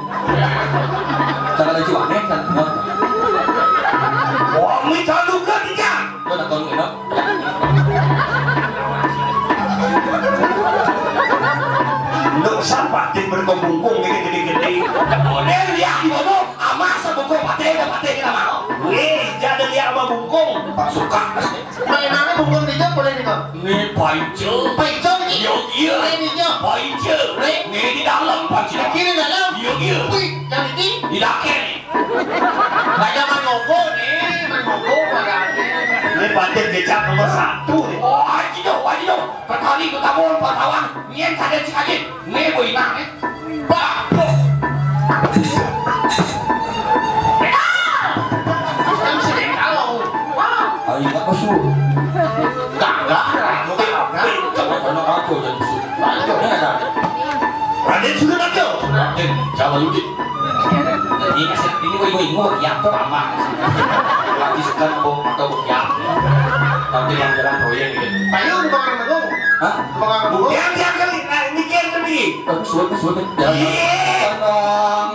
cara lagi wanita kan Wah, mi calu ke dia. lo nak tahu nggak Untuk sampah di berkembung ini gede-gede. boleh lihat di mana amas sebungkung pate kita mau Jadi lihat apa bungkung. pak suka Mainannya bungkung dia boleh nih kok. ini paicu Paicu ini. iya Ini dia. paicu ini di dalam paicu Kiri dalam. iya Wih, yang ini. di dakir Ada mangogo nih, mangogo padahal. Ini pade kecap nomor 1 nih. oh aji dong perkali ke kamu pertawan nyen kada cikajit ini boleh nang pak Kan sih kalau. Wah, ayo nggak masuk kagak. coba kalau aku jadi susu ini ada Pade sudah nak kau. Raden, Jawa Yudi. Ini kasih ini gue yang pertama. Lagi sekarang mau atau yang nanti yang jalan proyek gitu. Payu di bawah mangogo. Hah? Di bawah mangogo. Yang kali, nah ini kian tadi. Bagus jalan. Tenang.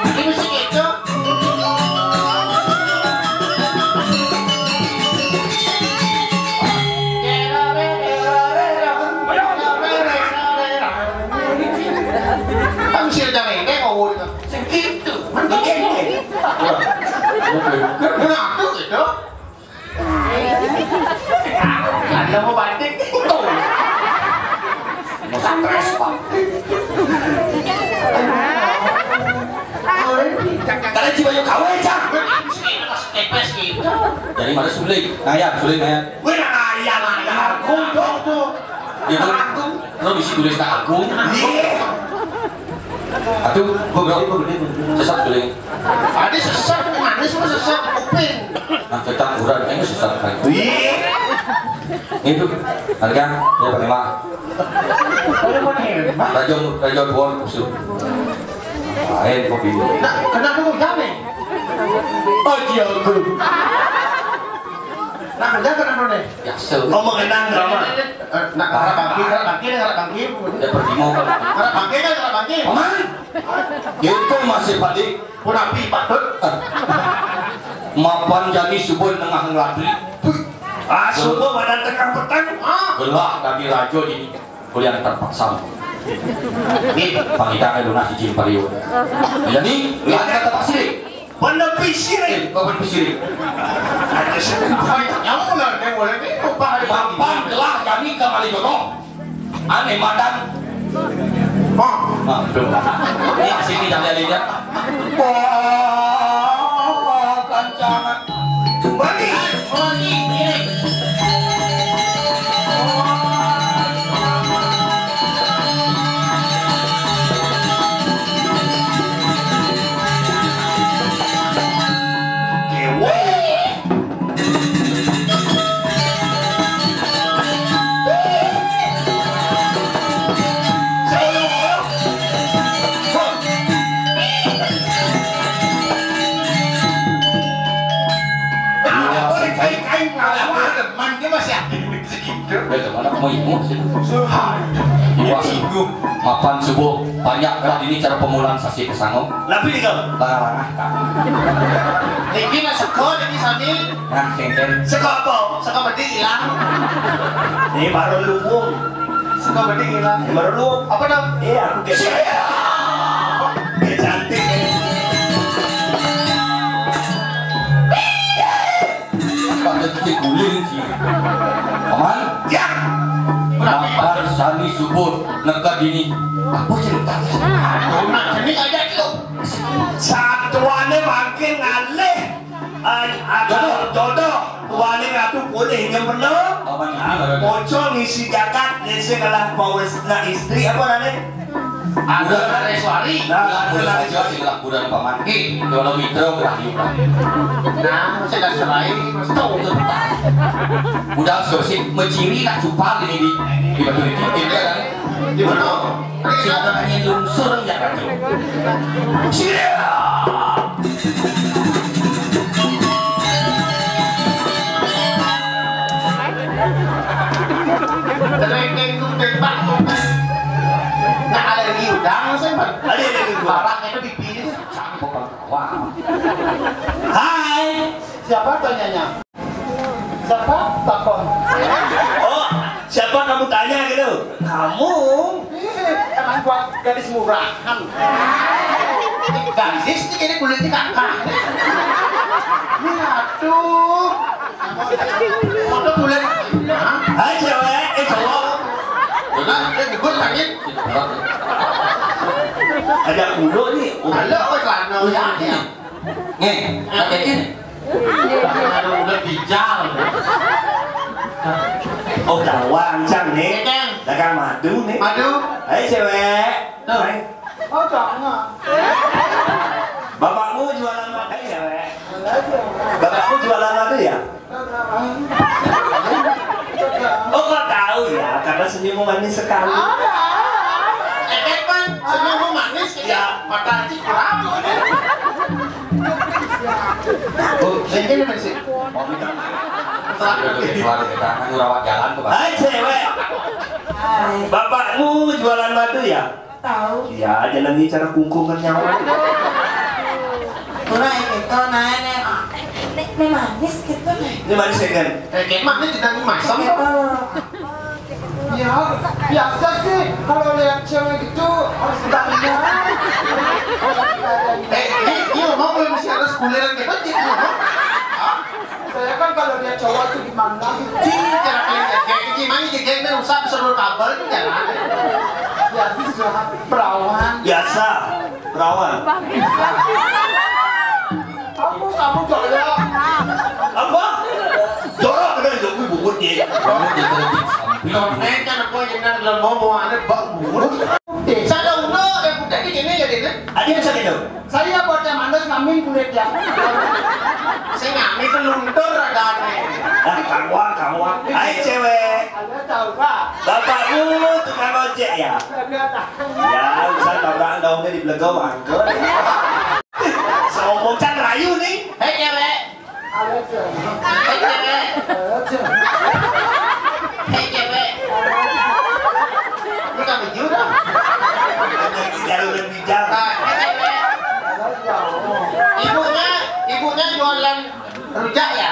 Ini musik itu. Kamu sih udah ngene ngomong itu. Segitu. Mantap. Mana aku itu? Anda mau batik? Tuh. Mau stres pak. Karena Cibayu kawe cang. Tepes gitu. Jadi mana sulit? Ngayat, sulit ngayat. Gue nak ayam aku dong tuh. Itu lo bisa tulis ke aku. Iya. Aduh, gue berapa gede? Sesat sulit. Ada sesat, manis mah sesat kuping. Nah, kita kurang kayaknya sesat kan. Iya. Itu, harga ya pakai mah. Ada mana hebat? Rajon buat kusut. Lain kopi. Nah, kenapa kau jamin? Oh dia aku. Nah, kerja kenapa nih? Ya sel. Ngomong enak drama. Nah, karena bangki. Ya pergi mau kan. Karena bangki. Aman. Itu masih padi. Punapi patut. Mapan jani subuh tengah ngelatri. Subuh badan tekan petang. Gelah kaki rajo ini kuliah terpaksa. Ini pangita lunas izin pariu. Jadi lihat kata Pak Sirik. Penepi sirik. Kau berpisirik. Ada sedang. Yang mulai yang boleh ni lupa hari Mapan gelah jani ke Malijono. Aneh madan. Nah, belum. Ini sini jangan lihat. Wah, kancangan. Bagi. Mau ibu sih. Mapan subuh banyak lah ini cara pemulaan sasi kesanggung. Tapi nih kau. Larang kan. Lagi nak sekolah lagi sani. Nah, cengken. Sekolah apa? Sekolah bedi hilang. Ini baru luwung. Sekolah bedi hilang. Ini baru luwung. Apa dong? Iya, aku kayak. Dia cantik. Ada titik guling sih. Aman? Ya. Mapan sani subuh nekat ini. Apa ceritanya? Nak jenis aja tu. Satuannya makin ngalih. Jodoh. Tuannya ngatu boleh yang benar. Apa ini? Pocong ngisi jakat. Ngisi kalah mau nak istri apa namanya? Ada ada suari. Bulan saja silah bulan paman. Kalau mitra berakhir. Nah, saya dah serai. Mesti tahu tu. Udah sosik menciri nak cupang ini di batu ini kan? Di mana? Siapa hanya lungsur yang rajo. Terengeng tu tembak tu. Nak alergi udang saya. Alergi udang. Barang itu pipi itu. Wah. Hai. Siapa tanyanya? Siapa? Takon. Oh, siapa kamu tanya gitu? Kamu? Emang buat gadis murahan. Gadis ini kulitnya kakak. Ini aduh. Motor kulit. Hai cewek, cowok. Nah, dia dibut lagi. Ada ulo nih. Halo, oh celana ya. Nih, kayak Ada udah bijal. Oh, dawang cang nih. Keng. Dagang madu nih. Madu. Hai cewek. Tuh. Hai. Oh, jangan. Bapakmu jualan madu. Hai cewek. Bapakmu jualan madu ya? Oh, kok tahu ya? Karena senyummu manis sekali. Kan, senyummu manis ya. Mata cik kurang. Oh, ini mana sih? mau minta. Keluar kita kan rawat jalan ke Pak. Hai cewek. Hai. Bapakmu jualan madu ya? Tahu. Ya, jangan nih cara kungkungan nyawa. Kurang itu nanya. Ini manis gitu nih. Ini manis ya kan? Kayak mana tidak masam? Ya, biasa sih kalau lihat cewek gitu harus tanya. Ini mau belum masih ada sekuleran gitu, jadi Saya kan kalau lihat cowok itu gimana gitu. cara kayak gimana geng usap seluruh kabel itu jalan. Ya, itu sudah perawan. Biasa, perawan. Kamu jorok. Apa? Jorok kena hidup gue bubutnya. Nek kan aku yang nang dalam ngomong ada bak bubut. Saya udah yang udah gini jadi nih. Adik bisa gitu? Saya bocah manis ngamin kulit ya. Saya ngami ke luntur adane. Nah, kamu. Hai cewek. Ada tahu kak? Bapakmu tukang ojek ya? Ada tahu. Ya, usah tabrakan daunnya di belegau angker. Seomong can rayu nih. Hei cewek. Ada cewek. Hei cewek. Ada cewek. Hei cewek. Ini kami juga. Lagi jalan bijak. Hei cewek. Ada jauh. Ibunya jualan rujak ya?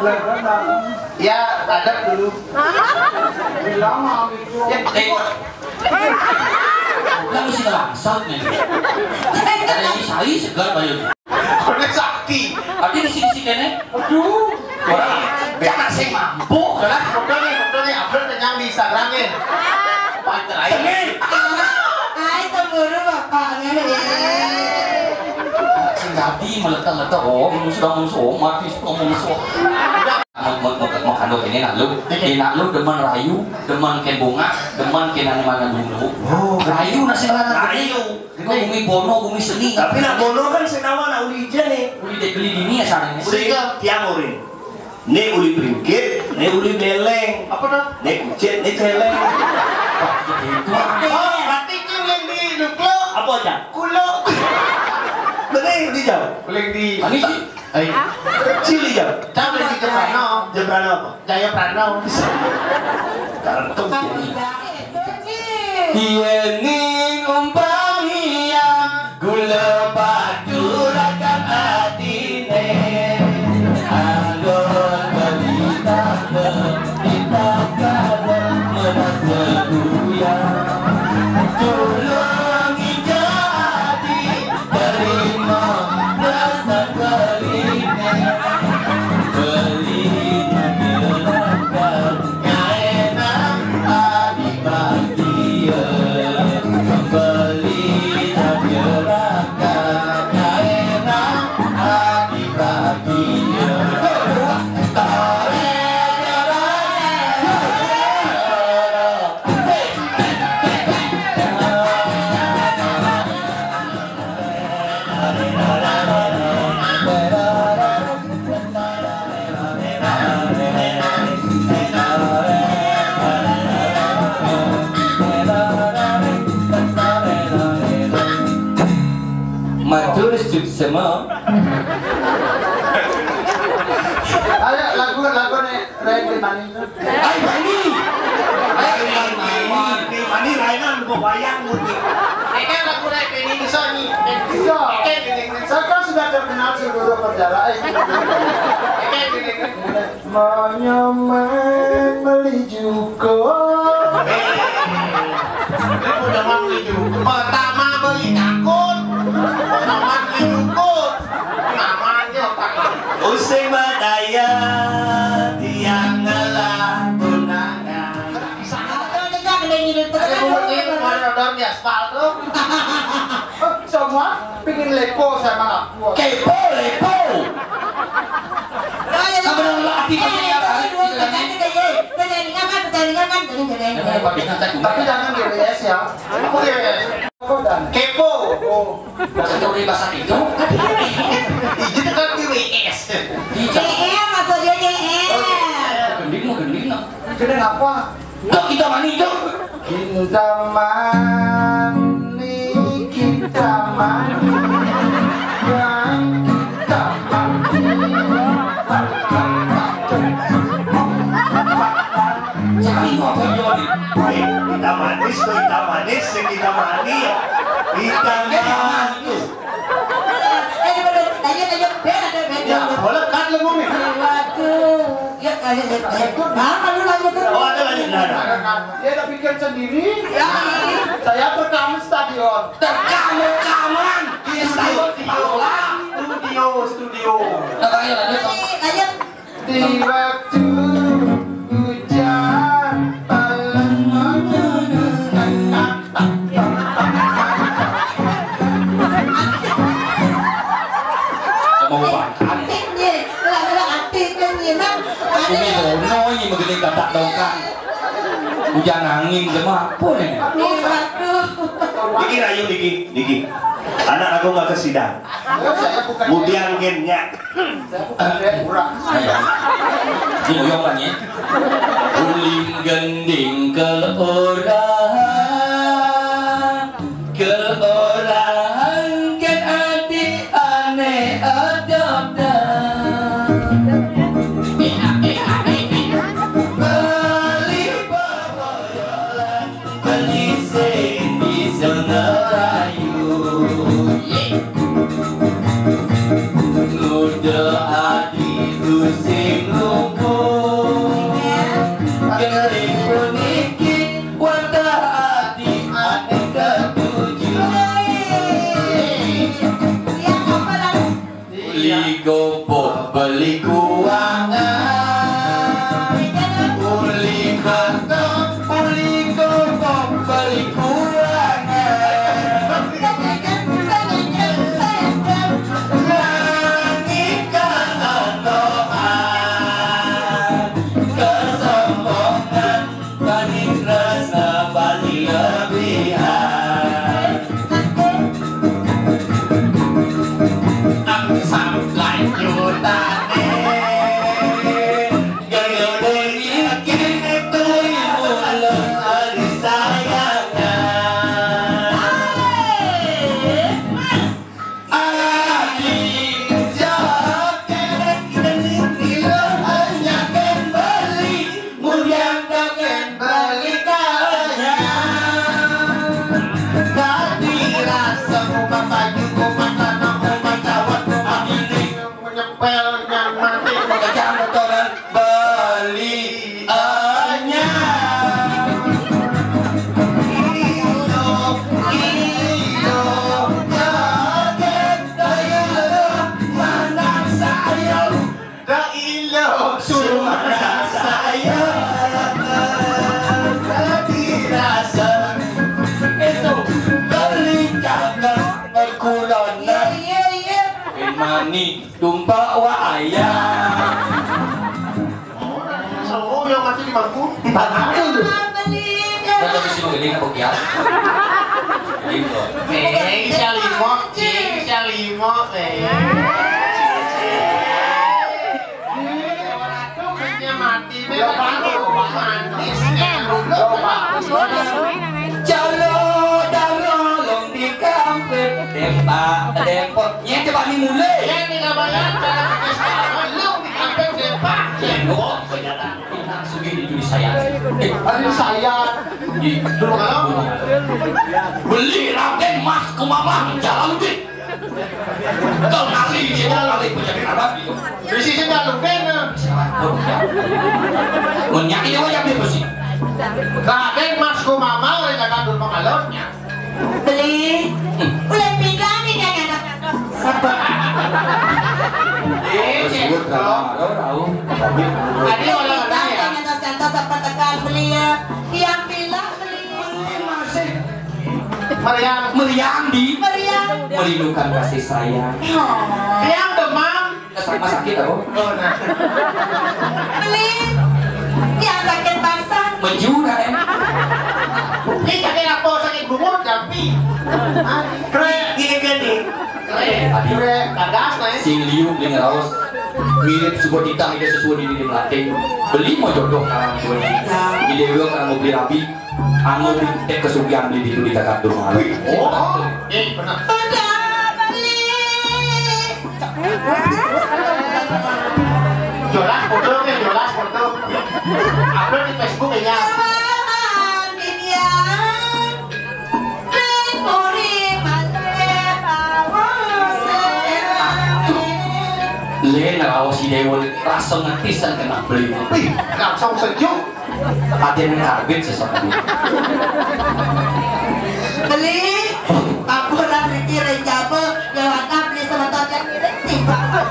Berenang. Ya, ada dulu. Bilang mami itu. Ya, ibu. Lang mesti langsat nih. Ada yang saya segar bayu. Udah sakti. Adi di sini kene. Aduh. Orang jangan saya mampu. Udah nih, upload ke nyambi Instagramnya. Pacar aja. Ay, cemburu bapaknya ya. Jadi meletak-letak musuh mati musuh. Mau kandung ini nak lu demen rayu, demen ken bunga, demen ken mana dulu. Rayu nasi Rayu. Kau bumi bono, bumi seni. Tapi nak bono kan senawa nak uli ija nih. Uli beli dini ya sana ini. Sehingga tiang urin. Nih uli pringkit, nih uli beleng. Apa tuh? Nih kucet, nih celeng. Oh, berarti itu yang di Duklo. Apa aja? Kulo. Bener di jauh. Yang di. Ini sih. Cili jauh. Kamu di Jeprano. Jebrana apa? Jaya Prano. Kartu. Iening umpamia gula batu rakan atine alon balita kita kala merasa duya tulung jadi terima rasa keline belinya dilakukan enak adik-adik beli adik-adik enak adik-adik Matur semua. Ayo lagu nih Randy Mani. Ay, Mani. Mani rainan gua bayang mudik. Kan lagu naik ini bisa nih. Bisa. Saya kan sudah terkenal seluruh perjalanan. Menyemang melijuko. Udah mau beli juga. Pertama beli takut. Pertama beli jukut. Namanya Pak. Usai badaya tiang ngelah tunangan. Modern di aspal tuh. Semua pingin lepo sama aku. Kepo lepo. Tapi jangan GWS ya. Aku dia kepo. Satu di bahasa itu. Itu kan di WS. JM maksudnya JM. Gending. Gede apa? Dok kita mani dok. Kita mani, kita mani, dan kita mani. Cari kok Jody. Kita manis tuh, kita manis, kita mani ya. Kita manis. Ya, boleh kan lu ngomong. Oh ada lagi nada. Dia udah pikir sendiri. Saya berkamu stadion. Terkamu-kaman di stadion bola. Studio. Ayo lanjut. Di waktu hujan tak dongkang. Hujan angin gemah apa nih? Diki rayu Diki. Anak aku nggak ke sidang. Kemudian gennya. Diyong lah ya. Uling gending ke orang kan hati aneh adab beli bawalan beli sendi senerayu udah adi rusing lumpur kering puniki wata adi aneh ketujuh beli gopok beli kuangan beli kantong beli gopok beli kuangan langikan anoan kesombongan panik rasa balik lebihan aku sampai jutane gaya beryakin itu mulut hari sayangan adik jaket dan hanya kan beli mulia kan beli kaya tadi rasa muka baju muka tanah muka jawab muka ini Menyepel yang mati. muka jamu toran beli anya jaket daya mandang saya suara saya dirasa itu beli jaket berkulona mani tumpah wayang Semua yang mati di bangku. kita bisa ngeling apa ya Bisa limo. Mati Jalo long di kampet dempot nya coba nih mulai sugi di saya beli raden mas ke mamang jalan deh kau nali punya kenapa Bisnisnya nggak menyak ini wajah dia bersih Raden mas ku mama lagi kandung pengalornya. Beli udah pinggang nih kan anak tersebut tahu Tadi orang ada ya. kantos apa tekan beli ya yang bilang beli masih Meriang di meriang merindukan kasih sayang Meriang demam. sama sakit tau beli yang sakit basah menjura Ini sakit apa sakit gumur tapi. Gini gini. Kagas lah ya. sing liu dengan raus mirip sebuah kita tidak sesuai di melatih beli mau jodoh karang gue di dewi karang mau beli rapi anu beli teh kesugihan beli itu di kakak rumah Oh, benar. udah beli Jolas foto. Upload di Facebook ya. Len raus si dewi langsung ngetisan kena beli Langsung sejuk. hati yang karbit sesuatu beli aku orang Riki Renjaba lewat beli sama yang ini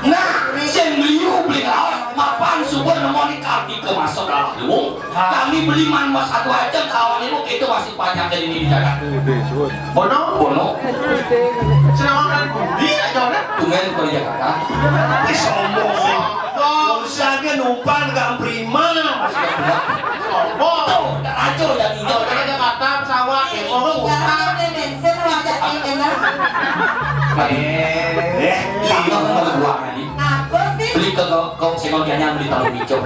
nah sing liu beli raus mapan subur nemoni karti ke masuk dalam lu kami beli man mas satu aja kawan itu masih banyak dari ini di Jakarta Bono Senang kan budi aja orang. tungen ke Jakarta Sombong. Gak usah dia numpang gak prima. sudah buat. Sombong. Tuh, udah racun udah Kalau ingat. dari Jakarta pesawat, ngomong utang. bensin wajah ini Langsung nomor 2 tadi. apa sih? Beli ke senggol dianya beli tahu hijau.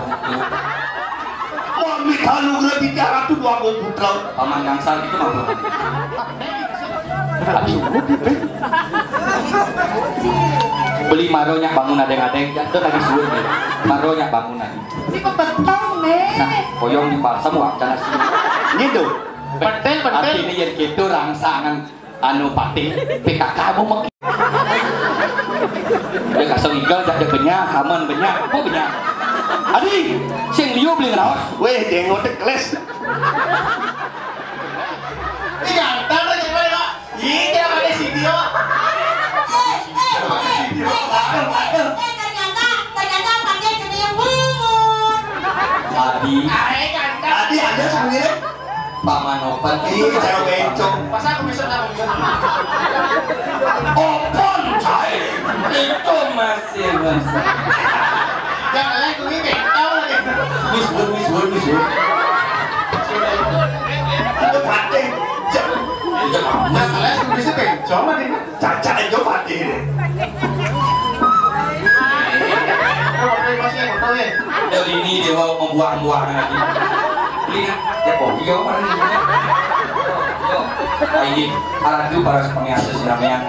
Mau mitalu lebih tiara tuh 20 putra. Paman gangsal itu mah bukan. Beli maronya bangun adeng-adeng, itu lagi suur deh. Maronya bangun adeng. Si kepetong nih. Nah, koyong di palsam wah jangan sih. Gitu. Pentel. Artinya yang gitu rangsangan anu pati PKK kamu mau. Ya kasih igal jadi banyak, aman banyak, apa banyak. Adi, sing liu beli raos. Weh, jenggot keles. Ini ganteng tuh jadi mana? Ih, dia ada video. Ternyata pakai ceria bungut. Adi, Ganteng. Tadi ada sebenarnya. Paman opan Ih, cewek bencong. Pas aku bisa tahu. Open cai. Itu masih masa. Jangan lagi gue bentol lagi. Misbur. Itu pati. Jangan Jangan lagi gue bisa bentol lagi. Caca aja pati deh. dari ini dia mau membuang-buang lagi. Lihat, ya kok dia orang ini. Ini alat para pengasas namanya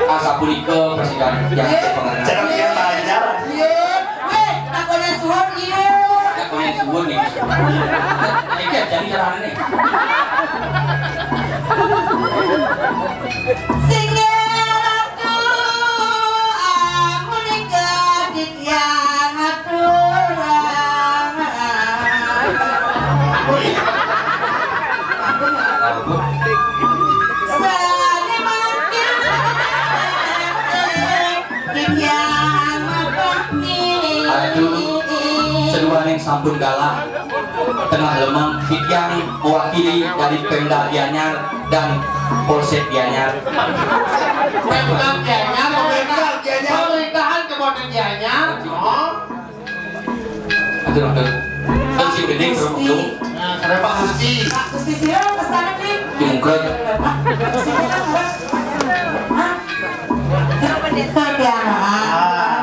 Asapunika Presiden yang pengarang. Cara dia belajar. Iya, weh, takutnya suap iya. Ya kau yang suwun nih. Ini kan jadi jalan nih. Singeratu, aku nikah di tiang aturan. Sani makin di tiang bakti. Aduh, seruan yang sampun galah tengah lemang yang mewakili dari Pemda Gianyar dan Polsek Gianyar. Pemkab Gianyar, pemerintahan Kabupaten Gianyar. Aduh, si gedeng Gusti. Nah, kenapa Gusti? Pak Gusti Siro kesana nih. Jungkrut. Pak Gusti Siro hah? Kabar desa Tiara.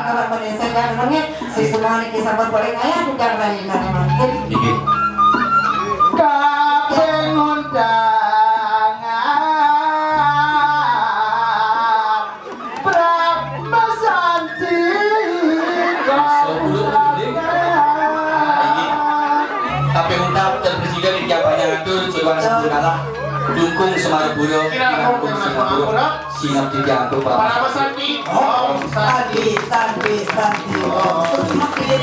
Kabar desa Tiara orangnya si semua nih kisah boleh kaya juga lain dari mungkin. Dikit. Kabeh undangan Brahma Santi Tapi undang dan presiden di Japannya ngatur seruan sempurnalah dukung Semarapura dukung Singapura Sinap dijantung Para pesantren. Tadi. Terus mau pilih